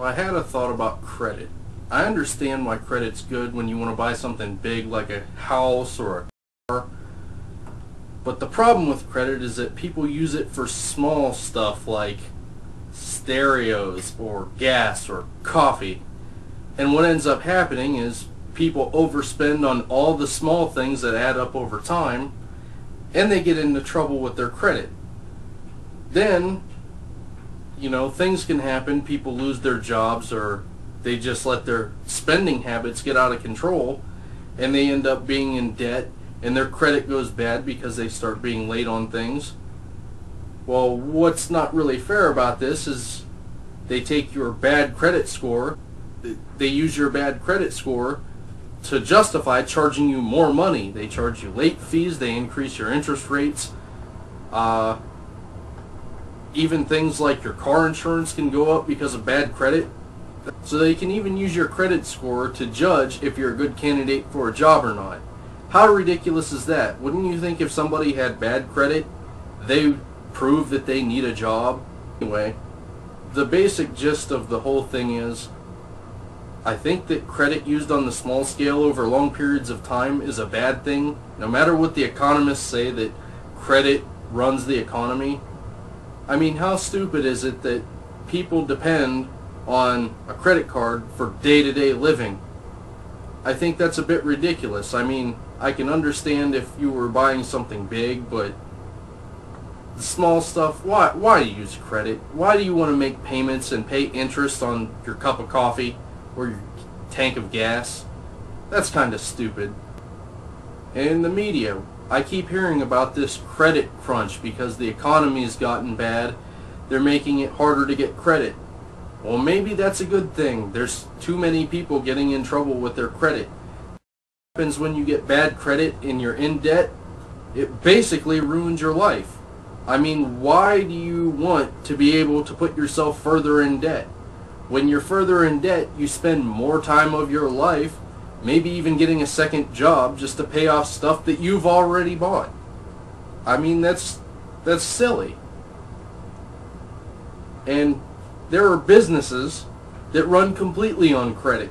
I had a thought about credit. I understand why credit's good when you want to buy something big like a house or a car. But the problem with credit is that people use it for small stuff like stereos or gas or coffee. And what ends up happening is people overspend on all the small things that add up over time, and they get into trouble with their credit. Then, things can happen. People lose their jobs, or they just let their spending habits get out of control, and they end up being in debt, and their credit goes bad because they start being late on things. Well, what's not really fair about this is they take your bad credit score, they use your bad credit score to justify charging you more money. They charge you late fees, they increase your interest rates. Even things like your car insurance can go up because of bad credit. So they can even use your credit score to judge if you're a good candidate for a job or not. How ridiculous is that? Wouldn't you think if somebody had bad credit, they prove that they need a job? Anyway, the basic gist of the whole thing is, I think that credit used on the small scale over long periods of time is a bad thing. No matter what the economists say that credit runs the economy. I mean, how stupid is it that people depend on a credit card for day-to-day living? I think that's a bit ridiculous. I mean, I can understand if you were buying something big, but the small stuff, why do you use credit? Why do you want to make payments and pay interest on your cup of coffee or your tank of gas? That's kind of stupid. And in the media, I keep hearing about this credit crunch because the economy's gotten bad. They're making it harder to get credit. Well, maybe that's a good thing. There's too many people getting in trouble with their credit. What happens when you get bad credit and you're in debt? It basically ruins your life. I mean, why do you want to be able to put yourself further in debt? When you're further in debt, you spend more time of your life, maybe even getting a second job just to pay off stuff that you've already bought. I mean, that's silly. And there are businesses that run completely on credit.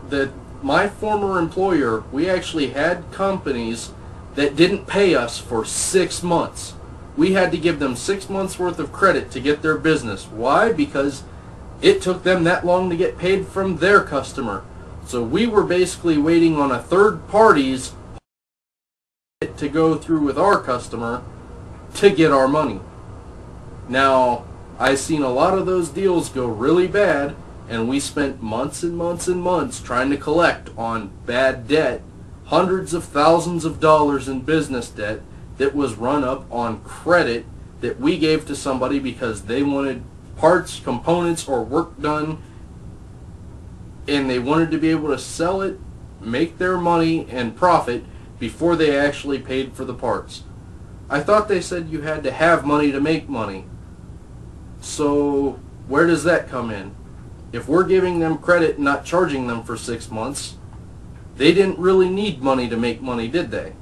That my former employer, we actually had companies that didn't pay us for 6 months. We had to give them 6 months worth of credit to get their business. Why? Because it took them that long to get paid from their customer. So we were basically waiting on a third party's to go through with our customer to get our money. Now, I've seen a lot of those deals go really bad, and we spent months and months and months trying to collect on bad debt, hundreds of thousands of dollars in business debt that was run up on credit that we gave to somebody because they wanted parts, components, or work done, and they wanted to be able to sell it, make their money and profit before they actually paid for the parts. I thought they said you had to have money to make money. So where does that come in? If we're giving them credit and not charging them for 6 months, they didn't really need money to make money, did they?